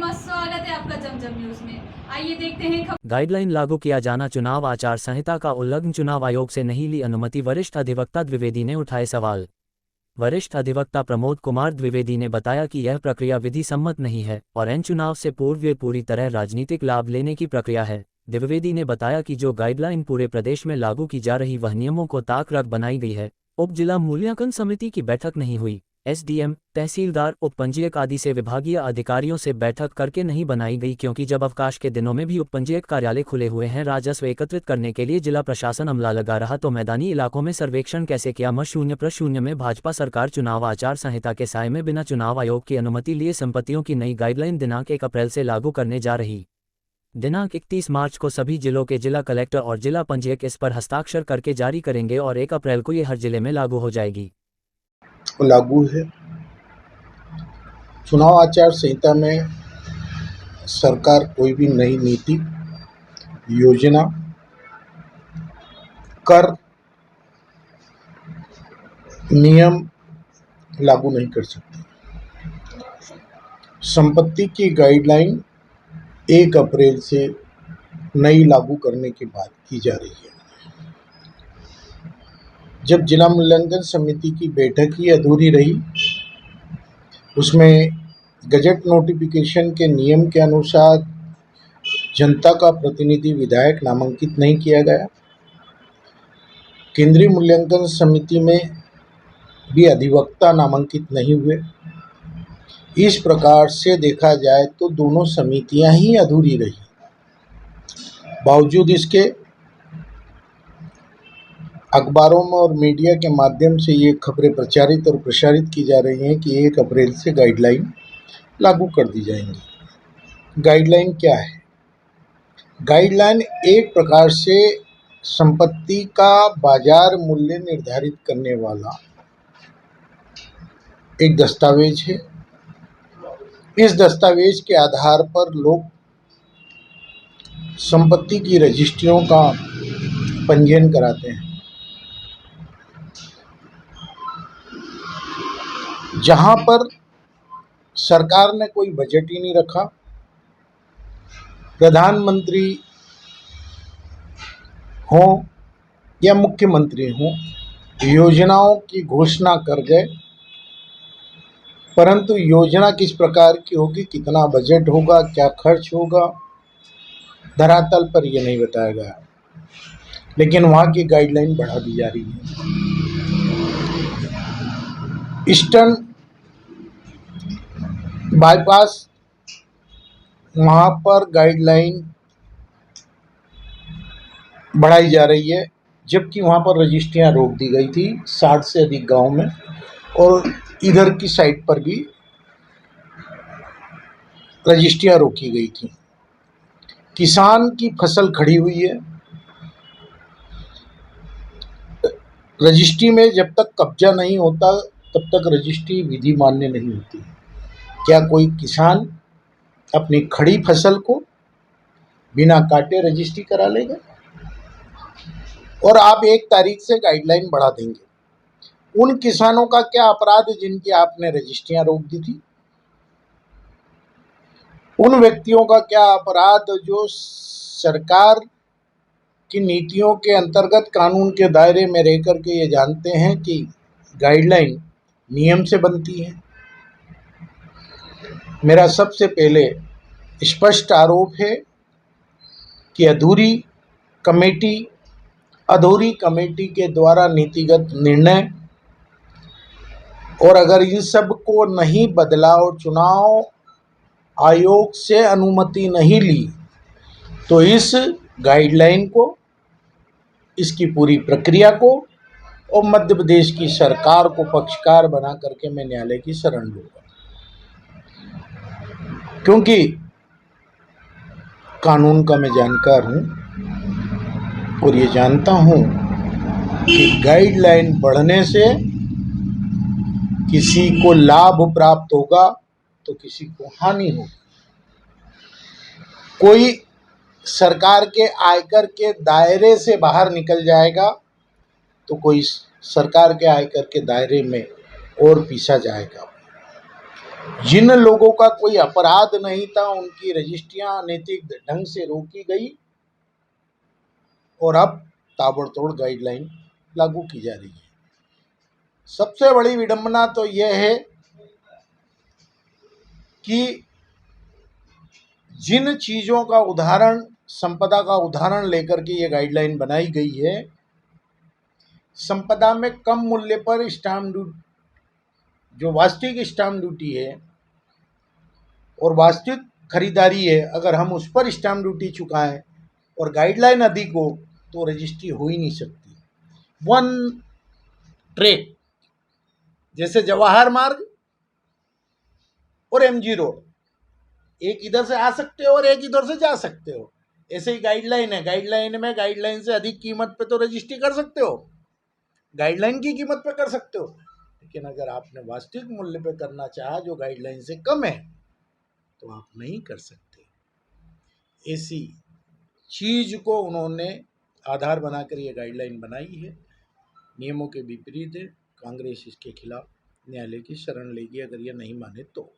नमस्कार, स्वागत है आपका जमजम न्यूज में। आइए देखते हैं गाइडलाइन लागू किया जाना, चुनाव आचार संहिता का उल्लंघन, चुनाव आयोग से नहीं ली अनुमति, वरिष्ठ अधिवक्ता द्विवेदी ने उठाए सवाल। वरिष्ठ अधिवक्ता प्रमोद कुमार द्विवेदी ने बताया कि यह प्रक्रिया विधि सम्मत नहीं है और एन चुनाव से पूर्व ये पूरी तरह राजनीतिक लाभ लेने की प्रक्रिया है। द्विवेदी ने बताया कि जो गाइडलाइन पूरे प्रदेश में लागू की जा रही वह नियमों को ताक रख बनाई गई है। उप जिला मूल्यांकन समिति की बैठक नहीं हुई। एसडीएम, तहसीलदार, उप पंजीयक आदि से विभागीय अधिकारियों से बैठक करके नहीं बनाई गई, क्योंकि जब अवकाश के दिनों में भी उप पंजीयक कार्यालय खुले हुए हैं। राजस्व एकत्रित करने के लिए जिला प्रशासन अमला लगा रहा तो मैदानी इलाकों में सर्वेक्षण कैसे किया। M0/0 में भाजपा सरकार चुनाव आचार संहिता के साए में बिना चुनाव आयोग की अनुमति लिए संपत्तियों की नई गाइडलाइन दिनांक 1 अप्रैल से लागू करने जा रही। दिनांक 31 मार्च को सभी जिलों के जिला कलेक्टर और जिला पंजीयक इस पर हस्ताक्षर करके जारी करेंगे और 1 अप्रैल को ये हर जिले में लागू हो जाएगी। लागू है। चुनाव आचार संहिता में सरकार कोई भी नई नीति, योजना, कर, नियम लागू नहीं कर सकती। संपत्ति की गाइडलाइन 1 अप्रैल से नई लागू करने की बात की जा रही है। जब जिला मूल्यांकन समिति की बैठक ही अधूरी रही, उसमें गजट नोटिफिकेशन के नियम के अनुसार जनता का प्रतिनिधि विधायक नामांकित नहीं किया गया। केंद्रीय मूल्यांकन समिति में भी अधिवक्ता नामांकित नहीं हुए। इस प्रकार से देखा जाए तो दोनों समितियां ही अधूरी रही। बावजूद इसके अखबारों में और मीडिया के माध्यम से ये खबरें प्रचारित और प्रसारित की जा रही हैं कि 1 अप्रैल से गाइडलाइन लागू कर दी जाएंगी। गाइडलाइन क्या है? गाइडलाइन एक प्रकार से संपत्ति का बाजार मूल्य निर्धारित करने वाला एक दस्तावेज है। इस दस्तावेज के आधार पर लोग संपत्ति की रजिस्ट्रियों का पंजीयन कराते हैं। जहां पर सरकार ने कोई बजट ही नहीं रखा, प्रधानमंत्री हो या मुख्यमंत्री हो, योजनाओं की घोषणा कर गए, परंतु योजना किस प्रकार की होगी, कितना बजट होगा, क्या खर्च होगा, धरातल पर यह नहीं बताया गया। लेकिन वहाँ की गाइडलाइन बढ़ा दी जा रही है। ईस्टर्न बाईपास, वहाँ पर गाइडलाइन बढ़ाई जा रही है, जबकि वहाँ पर रजिस्ट्रियाँ रोक दी गई थी 60 से अधिक गांव में, और इधर की साइड पर भी रजिस्ट्रियाँ रोकी गई थी। किसान की फसल खड़ी हुई है, रजिस्ट्री में जब तक कब्जा नहीं होता तब तक रजिस्ट्री विधि मान्य नहीं होती। क्या कोई किसान अपनी खड़ी फसल को बिना काटे रजिस्ट्री करा लेगा? और आप 1 तारीख से गाइडलाइन बढ़ा देंगे। उन किसानों का क्या अपराध जिनकी आपने रजिस्ट्रियां रोक दी थी? उन व्यक्तियों का क्या अपराध जो सरकार की नीतियों के अंतर्गत कानून के दायरे में रह कर के ये जानते हैं कि गाइडलाइन नियम से बनती है? मेरा सबसे पहले स्पष्ट आरोप है कि अधूरी कमेटी के द्वारा नीतिगत निर्णय, और अगर इन सब को नहीं बदला और चुनाव आयोग से अनुमति नहीं ली तो इस गाइडलाइन को, इसकी पूरी प्रक्रिया को और मध्य प्रदेश की सरकार को पक्षकार बना करके मैं न्यायालय की शरण लूंगा। क्योंकि कानून का मैं जानकार हूं और ये जानता हूं कि गाइडलाइन बढ़ने से किसी को लाभ प्राप्त होगा तो किसी को हानि होगी। कोई सरकार के आयकर के दायरे से बाहर निकल जाएगा तो कोई सरकार के आयकर के दायरे में और पीसा जाएगा। जिन लोगों का कोई अपराध नहीं था उनकी रजिस्ट्रियां अनैतिक ढंग से रोकी गई और अब ताबड़तोड़ गाइडलाइन लागू की जा रही है। सबसे बड़ी विडंबना तो यह है कि जिन चीज़ों का उदाहरण, संपदा का उदाहरण लेकर के ये गाइडलाइन बनाई गई है, संपदा में कम मूल्य पर स्टाम्प ड्यूटी, जो वास्तविक स्टाम्प ड्यूटी है और वास्तविक खरीदारी है, अगर हम उस पर स्टाम्प ड्यूटी चुकाएं और गाइडलाइन अधिक हो तो रजिस्ट्री हो ही नहीं सकती। वन ट्रैक, जैसे जवाहर मार्ग और एमजी रोड, एक इधर से आ सकते हो और एक इधर से जा सकते हो, ऐसे ही गाइडलाइन है। गाइडलाइन में गाइडलाइन से अधिक कीमत पे तो रजिस्ट्री कर सकते हो, गाइडलाइन की कीमत पे कर सकते हो, लेकिन अगर आपने वास्तविक मूल्य पे करना चाहा जो गाइडलाइन से कम है तो आप नहीं कर सकते। ऐसी चीज को उन्होंने आधार बनाकर ये गाइडलाइन बनाई है, नियमों के विपरीत है। कांग्रेस इसके खिलाफ न्यायालय की शरण लेगी अगर ये नहीं माने तो।